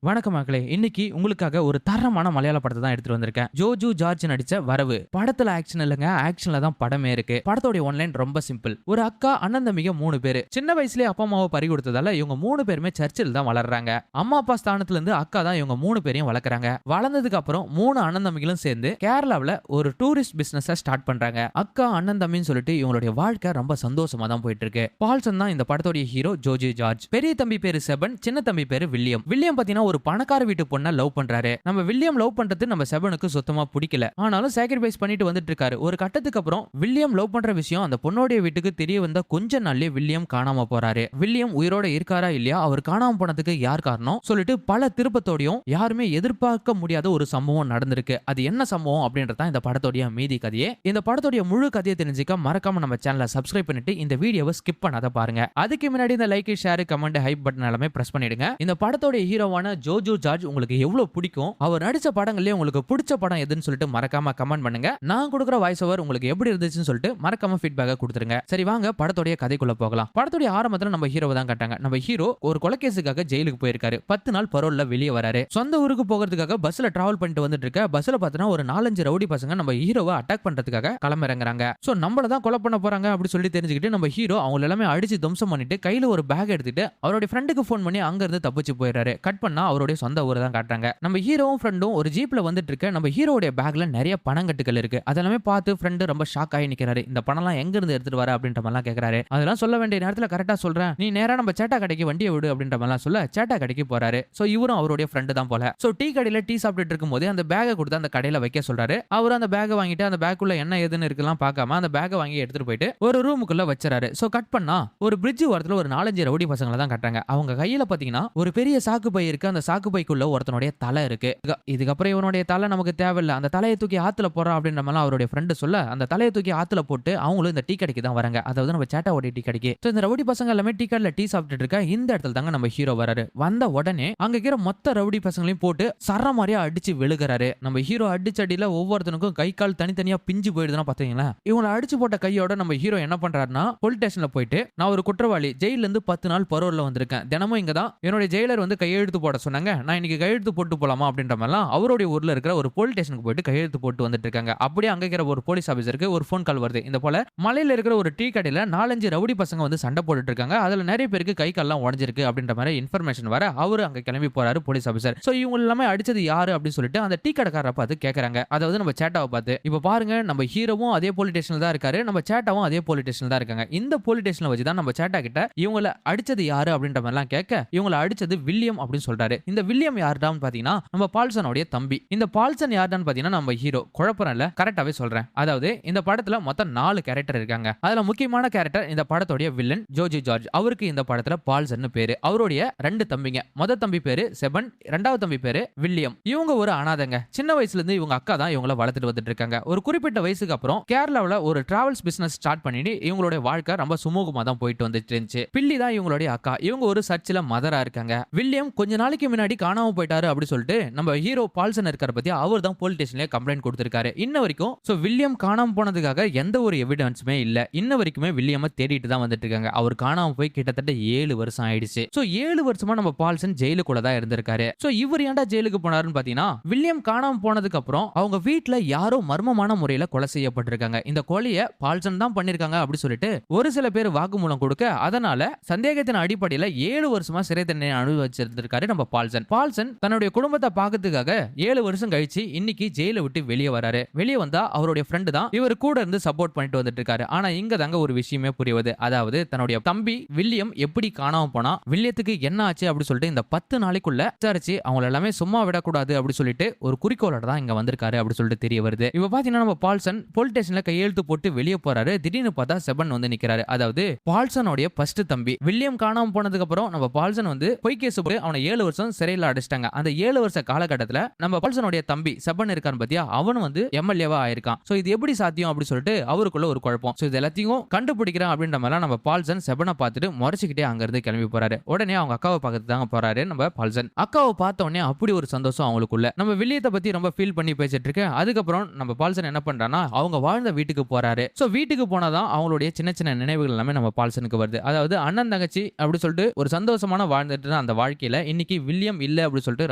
வணக்கம் மக்களே. இன்னைக்கு உங்களுக்காக ஒரு தரமான மலையாள படத்தை தான் எடுத்துட்டு வந்திருக்கேன். ஜோஜு ஜார்ஜ் நடிச்ச வரவு. படத்துல ஆக்ஷன் இல்லங்க, ஆக்ஷன்ல தான் படமே இருக்கு. படத்தோட ஒன்லைன் ரொம்ப சிம்பிள். ஒரு அக்கா அண்ணன் தம்பிங்க 3 பேரு. சின்ன வயசுலயே அப்பா அம்மாவை பறி கொடுத்ததால இவங்க 3 பேருமே சர்ச்சில் தான் வளர்றாங்க. அம்மா அப்பா ஸ்தானத்துல இருந்து அக்கா தான் இவங்க 3 பேரையும் வளர்க்குறாங்க. வளர்ந்ததுக்கு அப்புறம் 3 அண்ணன் தம்பிகளும் சேர்ந்து கேரளாவுல ஒரு டூரிஸ்ட் பிசினஸ் ஸ்டார்ட் பண்றாங்க. அக்கா அண்ணன் தம்பின்னு சொல்லிட்டு இவங்களுடைய வாழ்க்கை ரொம்ப சந்தோஷமா தான் போயிட்டு இருக்கு. பால்சன் தான் இந்த படத்தோட ஹீரோ ஜோஜு ஜார்ஜ். பெரிய தம்பி பேரு செபன், சின்ன தம்பி பேரு வில்லியம். வில்லியம் பாத்தீங்கன்னா ஒரு பணக்கார வீட்டு பொண்ண லவ் பண்றாரு. நம்ம வில்லியம் லவ் பண்றது நம்ம செபனுக்கு சுத்தமா பிடிக்கல. ஆனாலும் சாக்ரிஃபைஸ் பண்ணிட்டு வந்துட்டு இருக்காரு. ஒரு கட்டத்துக்கு அப்புறம் வில்லியம் லவ் பண்ற விஷயம் அந்த பொண்ணோட வீட்டுக்கு தெரிய வந்த கொஞ்ச நாள்லயே வில்லியம் காணாம போறாரு. வில்லியம் உயிரோட இருக்காரா இல்லையா, அவர் காணாம போனதுக்கு யார் காரணம் சொல்லிட்டு பல திருப்பத்தோடையும் யாருமே எதிர்பார்க்க முடியாத ஒரு சம்பவம் நடந்திருக்கு. அது என்ன சம்பவம் அப்படின்றத இந்த படத்தோட மீதி கதையே. இந்த படத்தோட முழு கதையை தெரிஞ்சுக்க மறக்காம நம்ம சேனலை சப்ஸ்கிரைப் பண்ணிட்டு இந்த வீடியோவை ஸ்கிப் பண்ணாத பாருங்க. அதுக்கு முன்னாடி இந்த like, share, comment, hype button எல்லாமே பிரஸ் பண்ணிடுங்க. இந்த படத்தோட ஹீரோவான ஜோஜு ஜார்ஜ் உங்களுக்கு எவ்வளவு பிடிக்கும், அவர் நடிச்ச படங்களே உங்களுக்கு பிடிச்ச படம் எதுன்னு சொல்லிட்டு மறக்காம கமெண்ட் பண்ணுங்க. நான் கொடுக்குற வாய்ஸ் ஓவர் உங்களுக்கு எப்படி இருந்துச்சுன்னு சொல்லிட்டு மறக்காம ஃபீட்பேக் கொடுத்துருங்க. சரி வாங்க படத்தோட கதைக்குள்ள போகலாம். படத்தோட ஆரம்பத்துல நம்ம ஹீரோவை தான் காட்டாங்க. நம்ம ஹீரோ ஒரு கொலைகேஸுக்காக ஜெயிலுக்கு போயிருக்காரு. 10 நாள் பரோல்ல வெளியே வராரு. சொந்த ஊருக்கு போகிறதுக்காக பஸ்ல டிராவல் பண்ணிட்டு வந்துட்டு இருக்க பஸ்ல பார்த்தா ஒரு 4-5 ரவுடி பசங்க நம்ம ஹீரோவை அட்டாக் பண்றதுக்காக கிளம்பிறங்குறாங்க. சோ நம்மள தான் கொலை பண்ண போறாங்க அப்படி சொல்லி தெரிஞ்சுக்கிட்டு நம்ம ஹீரோ அவங்க எல்லாமே அடிச்சு துவம்சம் பண்ணிட்டு கையில ஒரு பேக் எடுத்துட்டு அவருடைய ஃப்ரெண்டுக்கு போன் பண்ணி அங்க இருந்து தப்பிச்சு போயிடுறாரு. கட் பண்ணா அவருடைய சொந்த ஊரை தான் காட்டுறாங்க. நம்ம ஹீரோவும் ஃப்ரெண்டும் ஒரு ஜீப்ல வந்துட்டு இருக்க நம்ம ஹீரோடைய பேக்ல நிறைய பணங்கட்டுகள் இருக்கு. அதெல்லாமே பார்த்து ஃப்ரெண்டு ரொம்ப ஷாக் ஆகி நிக்கிறாரு. இந்த பணம்லாம் எங்க இருந்து எடுத்துட்டு வர அப்படின்ற மாதிரிலாம் கேட்கறாரு. அதெல்லாம் சொல்ல வேண்டிய நேரத்துல கரெக்டா சொல்றேன், நீ நேரா நம்ம சேட்டா கடைக்கு வண்டியை விடு அப்படின்ற மாதிரிலாம் சொல்ல சேட்டா கடைக்கு போறாரு. சோ இவரும் அவருடைய ஃப்ரெண்டு தான் போல. சோ டீ கடையில டீ சாப்பிட்டு இருக்கும் போது அந்த பேக்கை கொடுத்து அந்த கடையில வைக்க சொல்றாரு. அவரு அந்த பேக்கை வாங்கிட்டு அந்த பேக்குள்ள என்ன ஏதுன்னு இருக்கலாம் பார்க்காம அந்த பேக்கை வாங்கி எடுத்துட்டு போயிட்டு ஒரு ரூமுக்குள்ள வச்சுறாரு. சோ கட் பண்ணா ஒரு பிரிட்ஜ் ஓரத்துல ஒரு 4-5 ரவுடி பசங்களை தான் காட்டுறாங்க. அவங்க கையில பாத்தீங்கன்னா ஒரு பெரிய சாக்கு பை இருக்கு. அந்த சாக்கு பைக்குள்ள ஒருத்தனுடைய தலை இருக்கு. இதுக்கப்புறம் இவனுடைய தலை நமக்கு தேவையில்லை, அந்த தலையை தூக்கி ஆத்துல போறோம் அப்படின்ற மாதிரி அவருடைய ஃப்ரெண்டு சொல்ல அந்த தலையை தூக்கி ஆத்துல போட்டு அவங்களும் இந்த டீ கடைக்கு தான் வராங்க. அதாவது நம்ம சேட்டாவோட டீ கடைக்கு. இந்த ரவுடி பசங்க எல்லாமே டீ கடையில டீ சாப்பிட்டு இருக்க இந்த இடத்துல தாங்க நம்ம ஹீரோ வராரு. வந்த உடனே அங்க இருக்கிற மொத்த ரவுடி பசங்களையும் போட்டு சர மாதிரியா அடிச்சு விழுகிறாரு. நம்ம ஹீரோ அடிச்ச அடியில ஒவ்வொருத்தனுக்கும் கை கால் தனித்தனியா பிஞ்சு போயிடுதுன்னா பாத்தீங்களா. இவங்களை அடிச்சு போட்ட கையோட நம்ம ஹீரோ என்ன பண்றாருன்னா போலீஸ் ஸ்டேஷன்ல போயிட்டு நான் ஒரு குற்றவாளி, ஜெயில இருந்து 10 நாள் பரோல்ல வந்திருக்கேன், தினமும் இங்க தான் என்னுடைய ஜெயிலர் வந்து கையெழுத்து போட சொன்னாங்க, நான் இன்னைக்கு கையெழுத்து போட்டு போலாமா அப்படின்ற மாதிரிலாம் அவருடைய ஊர்ல இருக்கிற ஒரு போலீஸ் ஸ்டேஷனுக்கு போயிட்டு கையெழுத்து போட்டு வந்துட்டு இருக்காங்க. அப்படியே அங்க இருக்கிற ஒரு போலீஸ் ஆபீசருக்கு ஒரு போன் கால் வருது. இந்த போல மலையில இருக்கிற ஒரு டீ கடையில 4-5 ரவுடி பசங்க வந்து சண்டை போட்டுட்டு இருக்காங்க, அதுல நிறைய பேருக்கு கை கால்லாம் உடைஞ்சிருக்கு அப்படின்ற மாதிரி இன்ஃபர்மேஷன் வர அவரு அங்க கிளம்பி போறாரு போலீஸ் ஆபீசர். சோ இவங்க எல்லாமே அடிச்சது யாரு அப்படின்னு சொல்லிட்டு அந்த டீ கடைக்காரரை பார்த்து கேக்குறாங்க. அதாவது நம்ம சேட்டாவை பார்த்து. இப்ப பாருங்க நம்ம ஹீரோவும் அதே போலீஸ் ஸ்டேஷன்ல தான் இருக்காரு, நம்ம சேட்டாவும் அதே போலீஸ் ஸ்டேஷன்ல தான் இருக்காங்க. இந்த போலீஸ் ஸ்டேஷன்ல வச்சு தான் நம்ம சேட்டா கிட்ட இவங்களை அடிச்சது யாரு அப்படின்ற மாதிரிலாம் கேட்க இவங்களை அடிச்சது வில்லியம் அப்படின்னு சொல்றாரு. இந்த வில்லியம் யாருடான்னு பாத்தீங்கன்னா நம்ம பால்சனுடைய தம்பி. இந்த பால்சன் யாருன்னு பாத்தீங்கன்னா நம்ம ஹீரோ. குழப்பம் இல்ல, கரெக்டாவே சொல்றேன். அதாவது இந்த படத்துல மொத்தம் 4 கேரக்டர் இருக்காங்க. அதுல முக்கியமான கேரக்டர் இந்த படத்தோட வில்லன் ஜோஜு ஜார்ஜ். அவருக்கு இந்த படத்துல பால்சன் பேரு. அவருடைய 2 தம்பிங்க. மொத தம்பி பேரு செபன், 2வது தம்பி பேரு வில்லியம். இவங்க ஒரு அனாதைங்க. சின்ன வயசுல இருந்து இவங்க அக்கா தான் இவங்களை வளர்த்துட்டு வந்துட்டு இருக்காங்க. ஒரு குறிப்பிட்ட வயசுக்கு அப்புறம் கேரளாவுல ஒரு டிராவல்ஸ் பிசினஸ் ஸ்டார்ட் பண்ணிட்டு இவங்களுடைய வாழ்க்கை ரொம்ப சுமூகமா தான் போயிட்டு வந்துட்டு இருந்துச்சு. பில்லி தான் இவங்களுடைய அக்கா. இவங்க ஒரு சர்ச்சில் மதரா இருக்காங்க. வில்லியம் கொஞ்ச நாளைக்கு முன்னாடி காணாம போயிட்டாரு அப்படி சொல்லிட்டு நம்ம ஹீரோ பால்சன் இருக்கார பத்தி அவர் தான் போலீஸ் ஸ்டேஷன்ல கம்ப்ளைண்ட் கொடுத்திருக்காரு. இன்ன வரைக்கும் வில்லியம் காணாம போனதுக்காக எந்த ஒரு எவிடன்ஸுமே இல்ல. இன்ன வரைக்குமே வில்லியம தேடிட்டு தான் வந்துட்டு இருக்காங்க. அவர் காணாம போய் கிட்டத்தட்ட 7 வருஷம் ஆயிடுச்சு. 7 வருஷமா நம்ம பால்சன் ஜெயிலுக்குள்ள தான் இருந்திருக்காரு. இவர் ஏன்டா ஜெயிலுக்கு போனாருன்னு பாத்தீங்கன்னா வில்லியம் காணாம போனதுக்கு அப்புறம் அவங்க வீட்டுல யாரோ மர்மமான முறையில கொலை செய்யப்பட்டிருக்காங்க. இந்த கொலையை பால்சன் தான் பண்ணிருக்காங்க அப்படி சொல்லிட்டு ஒரு சில பேர் வாக்குமூலம் கொடுக்க அதனால சந்தேகத்தின் அடிப்படையில 7 வருஷமா சிறை தண்டனை அனுபவிச்சிருந்திருக்காரு நம்ம பால்சன். பால்சன் தன்னுடைய குடும்பத்தை பார்க்கறதுக்காக 7 வருஷம் கழிச்சு இன்னைக்கு ஜெயில விட்டு வெளியே வராரு. வெளியே வந்தா அவருடைய ஃப்ரெண்டு தான் இவர் கூட இருந்து சப்போர்ட் பண்ணிட்டு வந்துட்டு இருக்காரு. ஆனா இங்க தாங்க ஒரு விஷயமே புரியுது. அதாவது தன்னுடைய தம்பி வில்லியம் எப்படி காணாம போனா, வில்லியத்துக்கு என்ன ஆச்சு அப்படி சொல்லிட்டு இந்த 10 நாளைக்குள்ள விசாரிச்சு அவங்க எல்லாமே சும்மா விடக்கூடாது அப்படி சொல்லிட்டு ஒரு குறிக்கோளோட தான் இங்க வந்திருக்காரு அப்படி சொல்லிட்டு தெரிய வருது. இப்ப பாத்தீங்கன்னா நம்ம பால்சன் போலீஸ் ஸ்டேஷன்ல கையெழுத்து போட்டு வெளியே போறாரு. திடீர்னு பார்த்தா செபன் வந்து நிக்கிறாரு. அதாவது பால்சனுடைய ஃபர்ஸ்ட் தம்பி. வில்லியம் காணாம போனதுக்கு அப்புறம் நம்ம பால்சன் வந்து பொய் கேஸ் போட்டு அவனை 7 வருஷம் சிறையில அடைச்சிட்டாங்க. அந்த 7 வருஷ காலகட்டத்துல நம்ம பால்சனுடைய தம்பி செபன் இருக்கான் பாத்தியா, அவன் வந்து எம்எல்ஏவா ஆயிருக்கான். சோ இது எப்படி சாத்தியம் அப்படி சொல்லிட்டு அவருக்குள்ள ஒரு குழப்பம். சோ இது எல்லாத்தையும் கண்டுபிடிக்கிறேன் அப்படின்ற மாதிரி நம்ம பால்சன் செபனை பார்த்துட்டு முறைச்சிக்கிட்டே அங்க இருந்து கிளம்பி போறாரு. உடனே அவங்க அக்காவை பார்க்கறது தாங்க போறாரு நம்ம பால்சன். அக்காவை பார்த்த உடனே அப்படி ஒரு சந்தோஷம் அவங்களுக்குள்ள. நம்ம வில்லியத்தை பத்தி ரொம்ப ஃபீல் பண்ணி பேசிட்டு இருக்கு. அதுக்கப்புறம் நம்ம பால்சன் என்ன பண்றான்னா அவங்க வாழ்ந்த வீட்டுக்கு போறாரு. சோ வீட்டுக்கு போனாதான் அவங்களுடைய சின்ன சின்ன நினைவுகள் எல்லாமே நம்ம பால்சனுக்கு வருது. அதாவது அண்ணன் தங்கச்சி அப்படி சொல்லிட்டு ஒரு சந்தோஷமான வாழ்ந்துட்டு அந்த வாழ்க்கையில இன்னைக்கு வில்லியம் இல்ல அப்படின்னு சொல்லிட்டு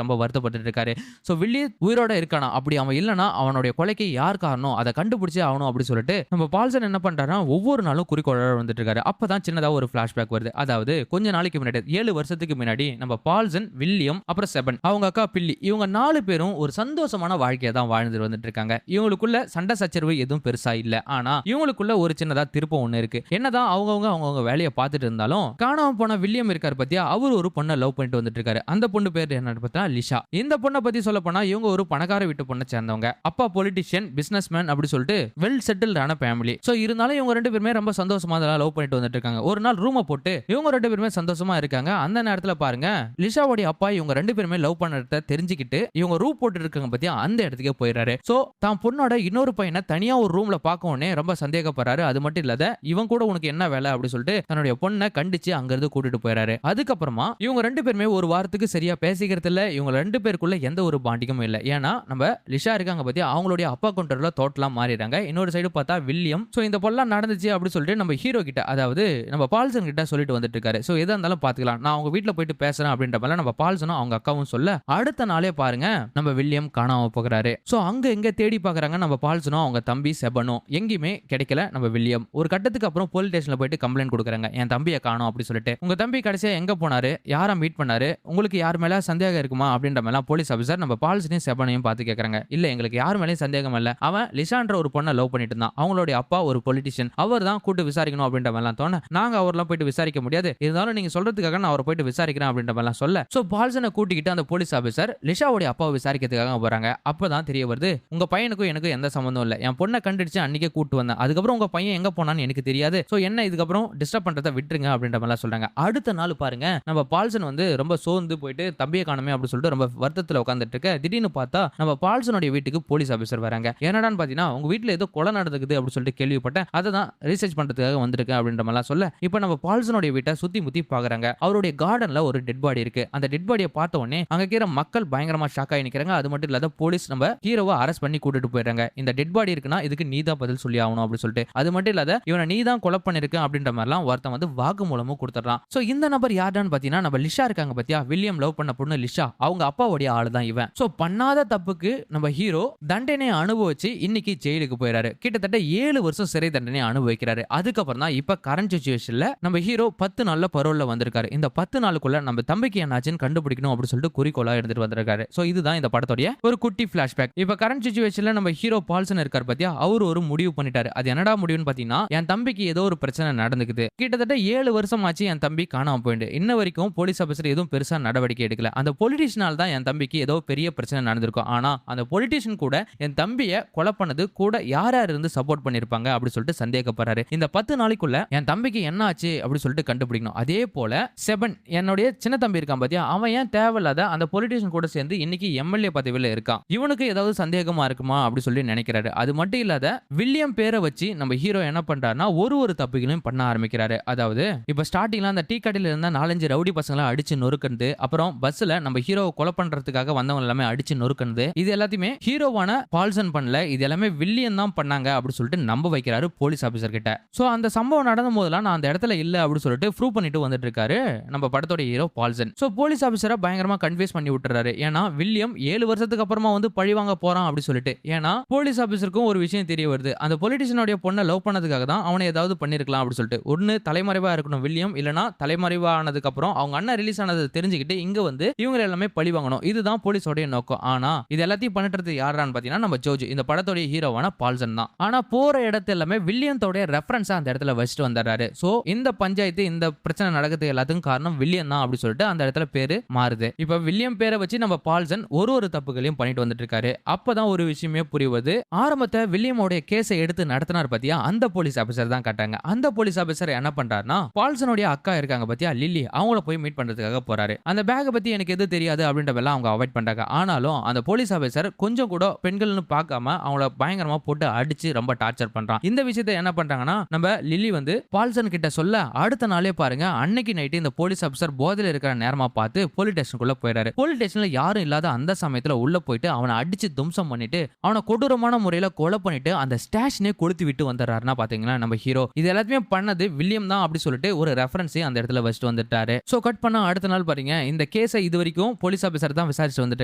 ரொம்ப வருத்தப்பட்டு இருக்காரு. சோ வில்லியம் உயிரோட இருக்கானா, அப்படி அவன் இல்லனா அவனுடைய கொலைக்கு யார் காரணம் அதை கண்டுபிடிச்சே ஆகணும் அப்படி சொல்லிட்டு நம்ம பால்சன் என்ன பண்றாருன்னா ஒவ்வொரு நாளும் குறிக்கோளோட வந்துட்டு இருக்காரு. அப்பதான் சின்னதா ஒரு பிளாஷ்பேக் வருது. அதாவது கொஞ்ச நாளைக்கு முன்னாடி 7 வருஷத்துக்கு முன்னாடி நம்ம பால்சன், வில்லியம், அப்புறம் செபன், அவங்க அக்கா பில்லி, இவங்க 4 பேரும் ஒரு சந்தோஷமான வாழ்க்கையை தான் வாழ்ந்துட்டு வந்துட்டு இருக்காங்க. இவங்களுக்குள்ள சண்டை சச்சரவு எதுவும் பெருசா இல்ல. ஆனா இவங்களுக்குள்ள ஒரு சின்னதா திருப்பம் ஒண்ணு இருக்கு. என்னதான் அவங்கவங்க வேலையை பார்த்துட்டு இருந்தாலும் காணாம போன வில்லியம் இருக்காரு பத்தியா, அவர் ஒரு பொண்ணை லவ் பண்ணிட்டு வந்துட்டு இருக்காரு. அந்த பொண்ணு பேர் என்ன பார்த்தா லிஷா. இந்த பொண்ணை பத்தி சொல்ல போனா இவங்க ஒரு பணக்கார வீட்டு பொண்ணை சேர்ந்தவங்க. அப்பா பொலிட்டிஷியன், பிசினஸ்மேன் அப்படி சொல்லிட்டு வெல் செட்டில்டான ஃபேமிலி. சோ இருந்தாலும் இவங்க 2 பேருமே ரொம்ப சந்தோஷமா லவ் பண்ணிட்டு வந்துட்டு இருக்காங்க. ஒரு நாள் ரூமை போட்டு இவங்க 2 பேருமே சந்தோஷமா இருக்காங்க. அந்த நேரத்துல பாருங்க, லிஷாவோட அப்பா இவங்க 2 பேருமே லவ் பண்ணறத தெரிஞ்சுக்கிட்டு இவங்க ரூம் போட்டு இருக்காங்க பத்தியா, அந்த இடத்துக்கே போயிடுறாரு. சோ தான் பொண்ணோட இன்னொரு பையனை தனியா ஒரு ரூம்ல பார்க்கவுடனே ரொம்ப சந்தேகப்படுறாரு. அது மட்டும் இல்லாத இவன் கூட உனக்கு என்ன வேலை அப்படி சொல்லிட்டு தன்னுடைய பொண்ணை கண்டிச்சு அங்க இருந்து கூட்டிட்டு போயிறாரு. அதுக்கப்புறமா இவங்க 2 பேருமே ஒரு வாரத்துக்கு சரியா பேசிக்கிறது இல்ல. இவங்க 2 பேருக்குள்ள எந்த ஒரு பாண்டிங்கும் இல்ல. ஏன்னா நம்ம லிஷா இருக்காங்க பத்தியா, அவங்களுடைய அப்பா கவுண்டர்ல டோட்டலா மாறிடுறாங்க. இன்னொரு சைடு பார்த்தா வில்லியம், சோ இந்த பொல்லாம் நடந்துச்சு அப்படி சொல்லிட்டு நம்ம ஹீரோ கிட்ட, அதாவது நம்ம பால்சன் கிட்ட சொல்லிட்டு வந்துட்டு இருக்காரு. சோ எதா இருந்தாலும் பாத்துக்கலாம், நான் அவங்க வீட்டுல போயிட்டு பேசுறேன் அப்படின்ற மாதிரி நம்ம பால்சனும் அவங்க அக்காவும் சொல்ல, அடுத்த நாளே பாருங்க நம்ம வில்லியம் காணாம போகிறாரு. சோ அங்க எங்க தேடி பாக்குறாங்க நம்ம பால்சனும் அவங்க தம்பி செபனும், எங்கேயுமே கிடைக்கல நம்ம வில்லியம். ஒரு கட்டத்துக்கு அப்புறம் போலீஸ் ஸ்டேஷன்ல போயிட்டு கம்ப்ளைண்ட் கொடுக்குறாங்க, என் தம்பியை காணோம் அப்படி சொல்லிட்டு. உங்க தம்பி கடைசியா எங்க போனாரு, யாரை மீட் பண்ணாரு, உங்களுக்கு யார் மேல சந்தேகம் இருக்குமா அப்படின்ற மாதிரி போலீஸ் ஆபீசர் நம்ம பால்சனையும் செபனையும் பார்த்து கேக்குறாங்க. இல்ல எங்களுக்கு யார் மேலேயும் சந்தேகம் இல்ல, அவன் லிசான்ற ஒரு பொண்ணை லவ் பண்ணிட்டு இருந்தான், அவங்களுடைய அப்பா ஒரு பொலிட்டிஷியன், அவர் தான் கூட்டு விசாரிக்கணும் அப்படின்ற மாதிரிலாம் தோண, நாங்க அவரெல்லாம் போயிட்டு விசாரிக்க முடியாது, இருந்தாலும் நீங்க சொல்றதுக்காக நான் அவரை போயிட்டு விசாரிக்கிறேன் அப்படின்ற மாதிரிலாம் சொல்ல, சோ பால்சனை கூட்டிக்கிட்டு அந்த போலீஸ் ஆபீசர் லிஷாவுடைய அப்பாவை விசாரிக்கிறதுக்காக போறாங்க. அப்பதான் தெரிய வருது, உங்க பையனுக்கும் எனக்கு எந்த சம்பந்தம் இல்ல, என் பொண்ணை கண்டுடிச்சு அன்னைக்கே கூட்டு வந்தேன், அதுக்கப்புறம் உங்க பையன் எங்க போனான்னு எனக்கு தெரியாது, சோ என்ன இதுக்கப்புறம் டிஸ்டர்ப் பண்றதை விட்டுருங்க அப்படின்ற மாதிரிலாம் சொல்றாங்க. அடுத்த நாள் பாருங்க நம்ம பால்சன் வந்து ரொம்ப சோர்ந்து போயிட்டு தம்பியை காணமே அப்படி சொல்லிட்டு ரொம்ப வருத்தத்துல உட்காந்துட்டு இருக்க, திடீர்னு பார்த்தா நம்ம பால்சனுடைய வீட்டுக்கு போலீஸ் ஆபீசர் வராங்க. என்னடான்னு பாத்தீங்கன்னா உங்க வீட்டுல ஏதோ கொலை நடக்குது அப்படி சொல்லிட்டு கேள்விப்பட்டேன், அதை தான் ரிசர்ச் பண்றதுக்காக வந்திருக்கேன் அப்படின்ற மாதிரிலாம் சொல்ல, இப்போ நம்ம பால்சனுடைய வீட்டை சுத்தி முத்தி பாக்குறாங்க. அவருடைய கார்டன்ல ஒரு டெட் பாடி இருக்கு. அந்த டெட் பாடியை பார்த்த உடனே அங்க இருக்கிற மக்கள் பயங்கரமா ஷாக் ஆகி நிக்கிறாங்க. அது மட்டும் இல்லாத போலீஸ் நம்ம ஹீரோவை அரெஸ்ட் பண்ணி கூட்டிட்டு போயிடுறாங்க. இந்த டெட் பாடி இருக்குன்னா இதுக்கு நீதான் பதில் சொல்லி ஆகணும் அப்படி சொல்லிட்டு, அது மட்டும் இல்லாத இவனை நீதான் கொலை பண்ணிருக்க அப்படின்ற மாதிரிலாம் ஒருத்தன் வந்து வாக்குமூலமும் கொடுத்துறான். சோ இந்த நபர் யாருன்னு பாத்தீங்கன்னா நம்ம லிஷா இருக்காங்க பத்தியா, வில்லியம் லவ் பண்ண பொண்ணு லிஷா, அவங்க அப்பாவுடைய ஆளு தான் இவன். சோ பண்ணாத தப்புக்கு நம்ம ஹீரோ தண்டனை அனுபவிச்சு இன்னைக்கு ஜெயிலுக்கு போயிறாரு. கிட்டத்தட்ட 7 வருஷம் சிறை தண்டனை அனுபவிக்கிறாரு. அதுக்கப்புறம் தான் இப்ப கரண்ட் சிச்சுவேஷன்ல நம்ம ஹீரோ 10 நாள்ல பரோல்ல வந்திருக்காரு. இந்த 10 நாளுக்குள்ள நம்ம தம்பிக்கு என்னாச்சுன்னு கண்டுபிடிக்கணும் அப்படி சொல்லிட்டு குறிக்கோளா எடுத்துட்டு வந்திருக்காரு. சோ இதுதான் இந்த படத்தோட ஒரு குட்டி பிளாஷ்பேக். இப்ப கரண்ட் சிச்சுவேஷன்ல நம்ம ஹீரோ பால்சன் இருக்கார் பத்தியா, அவர் ஒரு முடிவு பண்ணிட்டாரு. அது என்னடா முடிவுன்னு பாத்தீங்கன்னா, என் தம்பிக்கு ஏதோ ஒரு பிரச்சனை நடந்துக்குது, கிட்டத்தட்ட 7 வருஷம் ஆச்சு என் தம்பி காணாம போயிட்டு, இன்ன வரைக்கும் போலீஸ் ஆபீசர் எதுவும் பெருசா நடவடிக்கை எடுக்கல, அந்த பொலிட்டிஷியனால் தான் என் தம்பிக்கு ஏதோ பெரிய பிரச்சனை நடந்திருக்கும், ஆனா அந்த பொலிட்டிஷியன் கூட என் தம்பியை கொலை பண்ணது கூட யார் யார் இருந்து சப்போர்ட் பண்ணிருப்பாங்க அப்படி சொல்லிட்டு சந்தேகப்படுறாரு. இந்த 10 நாளைக்குள்ள என் தம்பிக்கு என்ன ஆச்சு அப்படி சொல்லிட்டு கண்டுபிடிக்கணும். அதே போல செபன், என்னுடைய சின்ன தம்பி இருக்கான் பாத்தியா, அவன் ஏன் தேவையில்லாத அந்த பொலிட்டிஷியன் கூட சேர்ந்து இன்னைக்கு எம்எல்ஏ பதவியில இருக்கான், இவனுக்கு ஏதாவது சந்தேகமா இருக்குமா அப்படி சொல்லி நினைக்கிறாரு. அது மட்டும் இல்லாத வில்லியம் பேரை வச்சு நம்ம ஹீரோ என்ன பண்றாருன்னா ஒரு தப்புகளையும் பண்ண ஆரம்பிக்கிறாரு. அதாவது இப்ப ஸ்டார்டிங்ல அந்த டீ கடையில இருந்த 4-5 ரவுடி பசங்களை அடிச்சு நொறுக்குறது, அப்புறம் பஸ்ல நம்ம ஹீரோவை கொலை பண்றதுக்காக வந்தவங்க எல்லாமே அடிச்சு நொறுக்குறது, இது எல்லாத்தையுமே ஹீரோவான பால்சன் பண்ணல, இது எல்லாமே வில்லியம் தான் பண்ணாங்க அப்படி சொல்லிட்டு நம்ப வைக்கிறாரு போலீஸ் ஆபீசர் கிட்ட. சோ அந்த சம்பவம் நடந்த போதெல்லாம் நான் அந்த இடத்துல இல்ல அப்படி சொல்லிட்டு ப்ரூவ் பண்ணிட்டு வந்துட்டு இருக்காரு நம்ம படத்தோட ஹீரோ பால்சன். சோ போலீஸ் ஆபீசரை பயங்கரமா கன்வின்ஸ் பண்ணி விட்டுறாரு. ஏன்னா வில்லியம் 7 வருஷத்துக்கு அப்புறமா வந்து பழி வாங்க போறான் அப்படி சொல்லிட்டு. ஏன்னா போலீஸ் ஆபீசருக்கும் ஒரு விஷயம் தெரிய வருது, அந்த பொலிட்டிஷியனுடைய பொண்ணை லவ் பண்ணதுக்காக தான் அவனை ஏதாவது பண்ணிருக்கலாம் அப்படி சொல்லிட்டு. ஒன்னு தலைமறைவா இருக்கணும் வில்லியம், இல்லனா தலைமறைவானதுக்கு அப்புறம் அவங்க அண்ணன் ரிலீஸ் ஆனதை தெரிஞ்சுக்கிட்டு இங்க வந்து இவங்க எல்லாமே பழி வாங்கணும், இதுதான் போலீஸோட நோக்கம். ஆனா இது எல்லாத்தையும் பண்ணிட்டு யாரான்னு பாத்தீங்கன்னா நம்ம ஜோஜு, இந்த படத்தோட ஹீரோவான பால்சன் தான். ஆனா போற இடத்துல எல்லாமே வில்லியத்தோட ரெஃபரன்ஸ் அந்த இடத்துல வச்சுட்டு வந்தாரு. சோ இந்த பஞ்சாயத்து இந்த பிரச்சனை நடக்கிறது எல்லாத்துக்கும் காரணம் வில்லியம் தான் அப்படி சொல்லிட்டு அந்த இடத்துல பேரு மாறுது. இப்ப வில்லியம் பேரை வச்சு நம்ம பால்சன் ஒரு தப்புகளையும் பண்ணிட்டு வந்துட்டு இருக்காரு. அப்பதான் ஒரு விஷயமே புரியுது, ஆரம்பத்தை வில்லியமோட கேஸை எடுத்து நடத்தினார் பாத்தியா, அந்த போலீஸ் ஆபீசர் தான் காட்டாங்க. அந்த போலீஸ் ஆபீசர் என்ன பண்றாருன்னா பால்சனுடைய அக்கா இருக்காங்க பாத்தியா லில்லி, அவங்கள போய் மீட் பண்றதுக்காக போறாரு. அந்த பேக்கை பத்தி எனக்கு எது தெரியாது அப்படின்றதெல்லாம் அவங்க அவாய்ட் பண்றாங்க. ஆனாலும் அந்த போலீஸ் ஆபீசர் கொஞ்சம் கூட பெண்கள்னு பார்க்காம அவங்கள பயங்கரமா போட்டு அடிச்சு ரொம்ப டார்ச்சர் பண்றான். இந்த விஷயத்தை என்ன பண்றாங்கன்னா நம்ம லில்லி வந்து பால்சன் கிட்ட சொல்ல, அடுத்த நாளே பாருங்க அன்னைக்கு நைட்டு இந்த போலீஸ் ஆபீசர் போதையில இருக்கிற நேரமா பார்த்து போலீஸ் ஸ்டேஷனுக்குள்ள போயிறாரு. போலீஸ் ஸ்டேஷன்ல யாரும் இல்லாத அந்த சமயத்துல உள்ள போயிட்டு அவனை அடிச்சு தும்சம் பண்ணிட்டு அவனை கொடூரமான முறையில கொலை பண்ணிட்டு அந்த ஸ்டேஷனே கொளுத்தி விட்டு வந்துடுறாருன்னா பாத்தீங்களா நம்ம ஹீரோ. இது எல்லாத்தையுமே பண்ணது வில்லியம் தான் அப்படி சொல்லிட்டு ஒரு ரெஃபரன்ஸ் அந்த இடத்துல வச்சுட்டு வந்துட்டாரு. சோ கட் பண்ண அடுத்த நாள் பாருங்க இந்த இந்த கேஸை இது வரைக்கும் போலீஸ் ஆபீசர் தான் விசாரிச்சு வந்துட்டு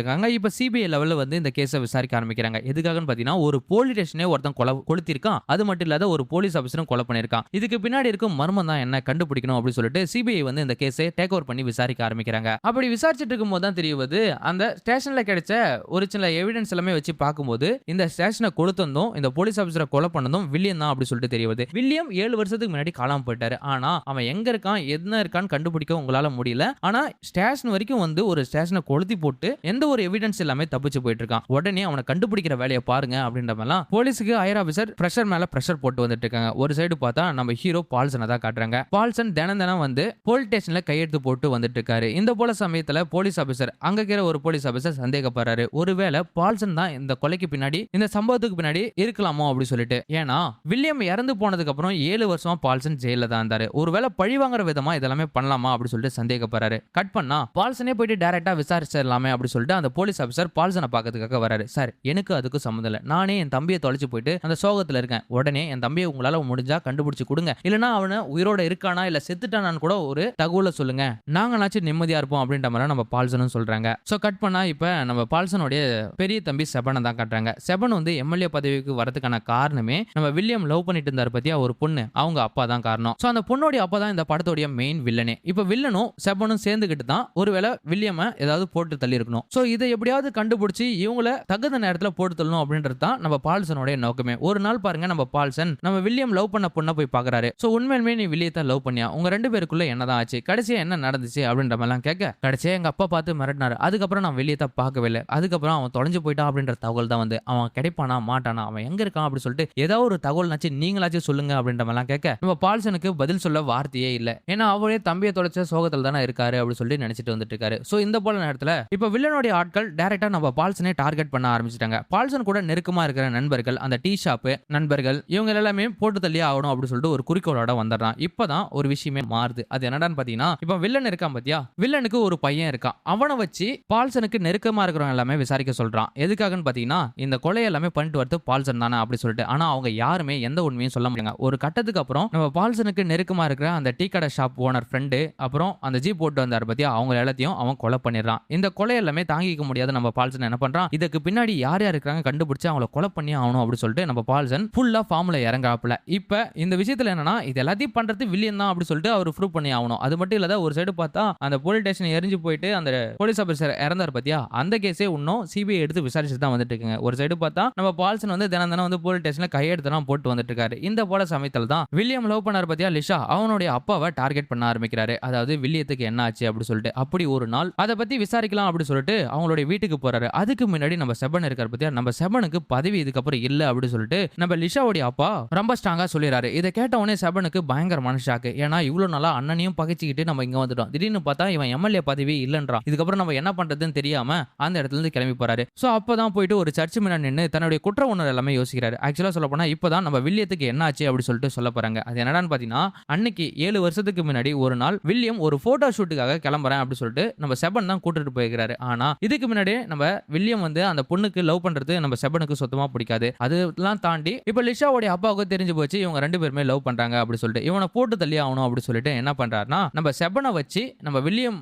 இருக்காங்க. இப்ப சிபிஐ லெவல்ல வந்து இந்த கேஸை விசாரிக்க ஆரம்பிக்கிறாங்க. எதுக்காகன்னு பாத்தீங்கன்னா ஒரு போலீஸ் ஸ்டேஷனே ஒருத்தன் கொளுத்திருக்கான். அது மட்டும் இல்லாத ஒரு போலீஸ் ஆபீசரும் கொலை பண்ணிருக்கான். இதுக்கு பின்னாடி இருக்கும் மர்மம் தான் என்ன கண்டுபிடிக்கணும் அப்படின்னு சொல்லிட்டு சிபிஐ வந்து இந்த கேஸை டேக் ஓவர் பண்ணி விசாரிக்க ஆரம்பிக்கிறாங்க. அப்படி விசாரிச்சுட்டு இருக்கும்போது தான் தெரியுது அந்த ஸ்டேஷன்ல கிடைச்ச ஒரு சில எவிடன்ஸ் எல்லாமே வச்சு பார்க்கும்போது இந்த ஸ்டேஷனை கொளுத்தந்தும் இந்த போலீஸ் ஆபீசரை கொலை பண்ணதும் வில்லியம் தான் அப்படி சொல்லிட்டு தெரியுது. வில்லியம் 7 வருஷத்துக்கு முன்னாடி காணாம போயிட்டாரு. ஆனா அவன் எங்க இருக்கான் என்ன இருக்கான்னு கண்டுபிடிக்க உங்களால முடியல. ஆனா ஸ்டேஷன் வரைக்கும் வந்து ஒரு ஸ்டேஷனை கொளுத்தி போட்டு எந்த ஒரு எவிடன்ஸ் எல்லாமே தப்பிச்சு போயிட்டு இருக்கான். உடனே அவனை கண்டுபிடிக்கிற வேலையை பாருங்க அப்படின்ற மாதிரிலாம் போலீஸுக்கு ஹையர் ஆபீசர் பிரஷர் மேல பிரஷர் போட்டு வந்துட்டு இருக்காங்க. ஒரு சைடு பார்த்தா நம்ம ஹீரோ பால்சனை தான் காட்டுறாங்க. பால்சன் தினம் வந்து போலீஸ் ஸ்டேஷன்ல கையெழுத்து போட்டு வந்துட்டு இருக்காரு. இந்த போல சமயத்துல போலீஸ் ஆபீசர் அங்க இருக்கிற ஒரு போலீஸ் ஆபீசர் சந்தேகப்படுறாரு. ஒருவேளை பால்சன் தான் இந்த கொலைக்கு பின்னாடி இந்த சம்பவத்துக்கு பின்னாடி இருக்கலாமோ அப்படி சொல்லிட்டு. ஏன்னா வில்லியம் இறந்து போனதுக்கு அப்புறம் 7 வருஷமா பால்சன் ஜெயில தான் இருந்தாரு. ஒருவேளை பழி வாங்குற விதமா இதெல்லாமே பண்ணலாமா அப்படி சொல்லிட்டு சந்தேகப்படுறாரு. கட் பண்ணா பால்சனே போயிட்டு டைரக்டா விசாரிச்சிடலாமே அப்படி சொல்லிட்டு அந்த போலீஸ் ஆபீசர் பால்சனை பார்க்கறதுக்காக வராரு. சார் எனக்கு அதுக்கு சம்மந்தம் இல்லை. நானே என் தம்பியை தொலைச்சு போயிட்டு அந்த சோகத்துல இருக்கேன். உடனே என் தம்பியை உங்களால முடிஞ்சா கண்டுபிடிச்சு கொடுங்க. இல்லனா அவனை உயிரோட இருக்கானா இல்ல செத்துட்டானான்னு கூட ஒரு தகவலை சொல்லுங்க. நாங்களாச்சும் நிம்மதியா இருப்போம் அப்படின்ற மாதிரி நம்ம பால்சனும் சொல்றாங்க. சோ கட் பண்ணா இப்ப நம்ம பால்சனுடைய பெரிய தம்பி செபனை தான் காட்டுறாங்க. செபன் வந்து எம்எல்ஏ பதவிக்கு வரதுக்கான காரணமே நம்ம வில்லியம் லவ் பண்ணிட்டு இருந்தாரு பத்தியா ஒரு பொண்ணு, அவங்க அப்பா தான் காரணம். சோ அந்த பொண்ணோட அப்பா தான் இந்த படத்தோட மெயின் வில்லனே. இப்ப வில்லனும் செபனும் சேர்ந்துகிட்டு தான் ஒருவேளை வில்லியம ஏதாவது போட்டு தள்ளி இருக்கணும். சோ இதை எப்படியாவது கண்டுபிடிச்சு இவங்கள தகுந்த நேரத்துல போட்டு தள்ளணும் அப்படின்றது தான் நம்ம பால்சனோட நோக்கமே. ஒரு நாள் பாருங்க நம்ம பால்சன் நம்ம வில்லியம் லவ் பண்ண பொண்ணை போய் பாக்குறாரு. சோ உண்மையிலுமே நீ வில்லியத்தை லவ் பண்ணியா, உங்க 2 பேருக்குள்ள என்னதான் ஆச்சு, கடைசியா என்ன நடந்துச்சு அப்படின்ற மாதிரிலாம் கேட்க, கடைசியா எங்க அப்பா பார்த்து மிரட்டினாரு. அதுக்கப்புறம் நான் வில்லியத்தை பார்க்கவே இல்லை. அதுக்கப்புறம் அவன் தொலைஞ்சு போயிட்டான் அப்படின்ற தகவல் தான் வந்து அவன் கிடைப்பானா மாட்டானா அவன் எங்க இருக்கான் அப்படி சொல்லிட்டு ஏதாவது ஒரு தகவல் நாச்சு நீங்களாச்சும் சொல்லுங்க அப்படின்ற மாதிரிலாம் கேட்க நம்ம பால்சனுக்கு பதில் சொல்ல வார்த்தையே இல்லை. ஏன்னா அவரே தம்பியை தொலைச்ச சோகத்தில் தானே இருக்காரு அப்படி சொல்லிட்டு நினைச்சிட்டு வந்துட்டு இருக்காரு. சோ இந்த போல நேரத்துல இப்ப வில்லனுடைய ஆட்கள் டைரக்டா நம்ம பால்சனை டார்கெட் பண்ண ஆரம்பிச்சிட்டாங்க. பால்சன் கூட நெருக்கமா இருக்கிற நண்பர்கள், அந்த டீ ஷாப் நண்பர்கள், இவங்க எல்லாமே போட்டு தள்ளி ஆகணும் அப்படின்னு சொல்லிட்டு ஒரு குறிக்கோளோட வந்துடுறான். இப்பதான் ஒரு விஷயமே மாறுது. அது என்னடான்னு பாத்தீங்கன்னா இப்ப வில்லன் இருக்கான் பாத்தியா, வில்லனுக்கு ஒரு பையன் இருக்கான். அவனை வச்சு பால்சனுக்கு நெருக்கமா இருக்கிறவங்க எல்லாமே விசாரிக்க சொல்றான். எதுக்காகன்னு பாத்தீங்கன்னா இந்த கொலை எல்லாமே பண்ணிட்டு வரது பால்சன் தானே அப்படி சொல்லிட்டு. ஆனா அவங்க யாருமே எந்த உண்மையும் சொல்ல முடியாங்க. ஒரு கட்டத்துக்கு அப்புறம் நம்ம பால்சனுக்கு நெருக்கமா இருக்கிற அந்த டீ கடை ஷாப் ஓனர் ஃப்ரெண்டு, அப்புறம் அந்த ஜீப் போட்டு வந்தார் பத்தியா, அவங்க எல்லாத்தையும் அவன் கொலை பண்ணிடுறான். இந்த கொலை எல்லாமே தாங்கிக்க முடியாத நம்ம பால்சன் என்ன பண்றான், இதுக்கு பின்னாடி யார் யார் இருக்காங்க கண்டுபிடிச்சு அவங்கள கொலை பண்ணி ஆகணும் அப்படி சொல்லிட்டு நம்ம பால்சன் ஃபுல்லா ஃபார்ம்ல இறங்காப்புல. இப்ப இந்த விஷயத்துல என்னன்னா இது எல்லாத்தையும் பண்றது வில்லியம் தான் அப்படி சொல்லிட்டு அவர் ப்ரூவ் பண்ணி ஆகணும். அது மட்டும் இல்லாத ஒரு சைடு பார்த்தா அந்த போலீஸ் ஸ்டேஷன் எரிஞ்சு போயிட்டு அந்த போலீஸ் ஆபீசர் இறந்தார் பத்தியா, அந்த கேஸே இன்னும் சிபிஐ எடுத்து விசாரிச்சுட்டு தான் வந்துட்டு இருக்காங்க. ஒரு சைடு பார்த்தா நம்ம பால்சன் வந்து தினம் தினம் வந்து போலீஸ் ஸ்டேஷன்ல கையெழுத்தெல்லாம் போட்டு வந்துட்டு இருக்காரு. இந்த போல சமயத்துல தான் வில்லியம் லவ் பண்ணார் பத்தியா லிஷா, அவனுடைய அப்பாவை டார்கெட் பண்ண ஆரம்பிக்கிறாரு. அதாவது வில்லியத்துக்கு என்ன ஆச்சு அப்படி சொல்லிட்டு. அப்படி ஒரு நாள் அதை பத்தி விசாரிக்கலாம் அப்படி சொல்லிட்டு அவங்களுடைய வீட்டுக்கு போறாரு. அதுக்கு முன்னாடி நம்ம செபன் இருக்கார் பத்தியா, நம்ம செபனுக்கு பதவி இதுக்கப்புறம் இல்ல அப்படி சொல்லிட்டு நம்ம லிஷாவுடைய அப்பா ரொம்ப ஸ்ட்ராங்கா சொல்லிடுறாரு. இதை கேட்ட உடனே செபனுக்கு பயங்கரமான ஷாக்கு. ஏன்னா இவ்வளவு நாளா அண்ணனையும் பகைச்சிக்கிட்டு நம்ம இங்க வந்துட்டோம், திடீர்னு பார்த்தா இவன் எம்எல்ஏ பதவி இல்லன்றான். இதுக்கப்புறம் நம்ம என்ன பண்றதுன்னு தெரியாம அந்த இடத்துல இருந்து கிளம்பி போறாரு. சோ அப்பதான் போயிட்டு ஒரு சர்ச் முன்னாடி நின்று தன்னுடைய குற்ற உணர்வு எல்லாமே யோசிக்கிறாரு. ஆக்சுவலா சொல்ல போனா இப்பதான் நம்ம வில்லியத்துக்கு என்ன ஆச்சு அப்படி சொல்லிட்டு சொல்ல போறாங்க. அது என்னடான்னு பாத்தீங்கன்னா அன்னைக்கு 7 வருஷத்துக்கு முன்னாடி ஒரு நாள் வில்லியம் ஒரு போட்டோ ஷூட்டுக்காக கிளம்புறேன் அப்படி சொல்லிட்டு நம்ம செபன் தான் கூட்டிட்டு போயிருக்காரு. ஆனா இதுக்கு முன்னாடி நம்ம வில்லியம் வந்து அந்த பொண்ணுக்கு லவ் பண்றது நம்ம செபனுக்கு சுத்தமா பிடிக்காது. அதெல்லாம் தாண்டி இப்ப லிஷாவுடைய அப்பாவுக்கு தெரிஞ்சு போச்சு இவங்க 2 பேருமே லவ் பண்றாங்க அப்படி சொல்லிட்டு இவனை போட்டு தள்ளி ஆகணும் அப்படி சொல்லிட்டு என்ன பண்றாருன்னா நம்ம செபனை வச்சு நம்ம வில்லியம்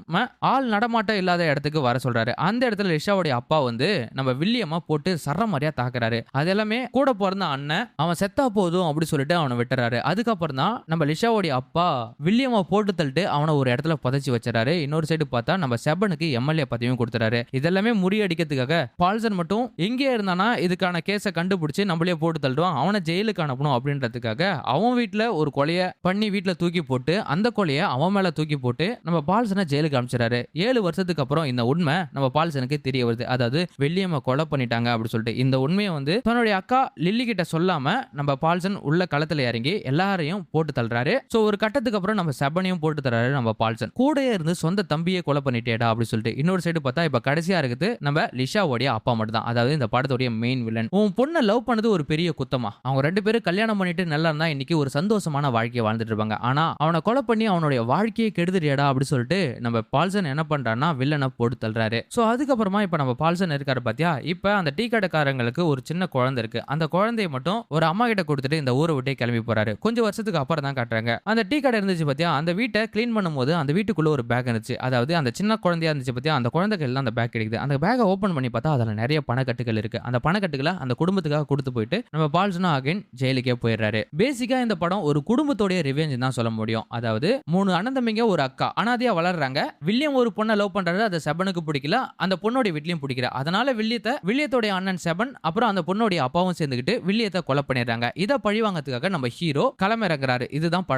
ஆள் நடமாட்டம் இல்லாத இடத்துக்கு வர சொல்றாரு. அந்த இடத்துல லிஷாவுடைய அப்பா வந்து நம்ம வில்லியமா போட்டு சர்ற மாதிரியா தாக்குறாரு. அது எல்லாமே கூட பிறந்த அண்ணன் அவன் செத்தா போதும் அப்படி சொல்லிட்டு அவனை விட்டுறாரு. அதுக்கப்புறம் தான் நம்ம லிஷாவுடைய அப்பா வில்லியமா போட்டு தள்ளிட்டு அவனை ஒரு இடத்துல புதைச்சி வச்சிடறாரு. இன்னொரு சைடு பார்த்தா நம்ம செபனுக்கு எம்எல்ஏ பதவியும் கொடுத்துறாரு. இதெல்லாமே முறியடிக்கிறதுக்காக பால்சன் மட்டும் எங்கே இருந்தானா இதுக்கான கேஸை கண்டுபிடிச்சு நம்மளே போட்டு தள்ளுவான், அவனை ஜெயிலுக்கு அனுப்பணும் அப்படின்றதுக்காக அவன் வீட்டுல ஒரு கொலையை பண்ணி வீட்டுல தூக்கி போட்டு அந்த கொலையை அவன் மேல தூக்கி போட்டு நம்ம பால்சனை ஜெயிலுக்கு அனுப்பிச்சிடாரு. 7 வருஷத்துக்கு அப்புறம் இந்த உண்மை நம்ம பால்சனுக்கு தெரிய வருது. அதாவது வில்லியமை கொலை பண்ணிட்டாங்க அப்படி சொல்லிட்டு இந்த உண்மையை வந்து தன்னுடைய அக்கா லில்லி கிட்ட சொல்லாம நம்ம பால்சன் உள்ள களத்துல இறங்கி எல்லாரையும் போட்டு தள்ளுறாரு. சோ ஒரு கட்டத்துக்கு அப்புறம் நம்ம செபனையும் போட்டு தர்றாரு நம்ம பால்சன். கூடயே இருந்து சொந்த தம்பியை கொலை பண்ணிட்டேடா அப்படி சொல்லிட்டு. இன்னொரு சைடு பார்த்தா இப்ப கடைசியா இருக்குது நம்ம லிஷாவுடைய அப்பா மட்டும் தான், அதாவது இந்த படத்துடைய மெயின் வில்லன். உன் பொண்ணை லவ் பண்ணது ஒரு பெரிய குத்தமா, அவங்க 2 பேரும் கல்யாணம் பண்ணிட்டு நல்லா இருந்தா இன்னைக்கு ஒரு சந்தோஷமான வாழ்க்கையை வாழ்ந்துட்டு இருப்பாங்க. ஆனா அவனை கொலை பண்ணி அவனுடைய வாழ்க்கையை கெடுத்துறியாடா அப்படி சொல்லிட்டு நம்ம பால்சன் என்ன பண்றான்னா வில்லனை போட்டு தள்ளுறாரு. சோ அதுக்கப்புறமா இப்ப நம்ம பால்சன் இருக்காரு பாத்தியா, இப்ப அந்த டீ கடைக்காரங்களுக்கு ஒரு சின்ன குழந்தை இருக்கு. அந்த குழந்தைய மட்டும் ஒரு அம்மா கிட்ட கொடுத்துட்டு இந்த ஊரை விட்டே கிளம்பி போறாரு. கொஞ்சம் வருஷத்துக்கு அப்புறம் தான் காட்டுறாங்க அந்த டீ கடை இருந்துச்சு பாத்தியா, அந்த வீட்டை கிளீன் பண்ணும்போது அந்த வீட்டுக்குள்ள ஒரு பேக் இருந்துச்சு. அதாவது அதாவது அந்த சின்ன குழந்தையா இருந்துச்சு பத்தியா, அந்த குழந்தை கையில அந்த பேக் கிடைக்குது. அந்த பேக்கை ஓபன் பண்ணி பார்த்தா அதுல நிறைய பணக்கட்டுகள் இருக்கு. அந்த பணக்கட்டுகளை அந்த குடும்பத்துக்காக கொடுத்து போயிட்டு நம்ம பால்சனும் அகைன் ஜெயிலுக்கே போயிடுறாரு. பேசிக்கா இந்த படம் ஒரு குடும்பத்தோடைய ரிவெஞ்ச் தான் சொல்ல முடியும். அதாவது 3 அண்ணன் தம்பிங்க, ஒரு அக்கா அனாதையா வளர்றாங்க. வில்லியம் ஒரு பொண்ணை லவ் பண்றாரு. அது செபனுக்கு பிடிக்கல. அந்த பொண்ணோட வீட்லயும் பிடிக்கல. அதனால வில்லியத்தோட அண்ணன் செபன் அப்புறம் அந்த பொண்ணோட அப்பாவும் சேர்ந்துக்கிட்டு வில்லியத்தை கொலை பண்ணிடுறாங்க. இதை பழிவாங்கறதுக்காக நம்ம ஹீரோ களமிறங்குறாரு. இதுதான் படம்.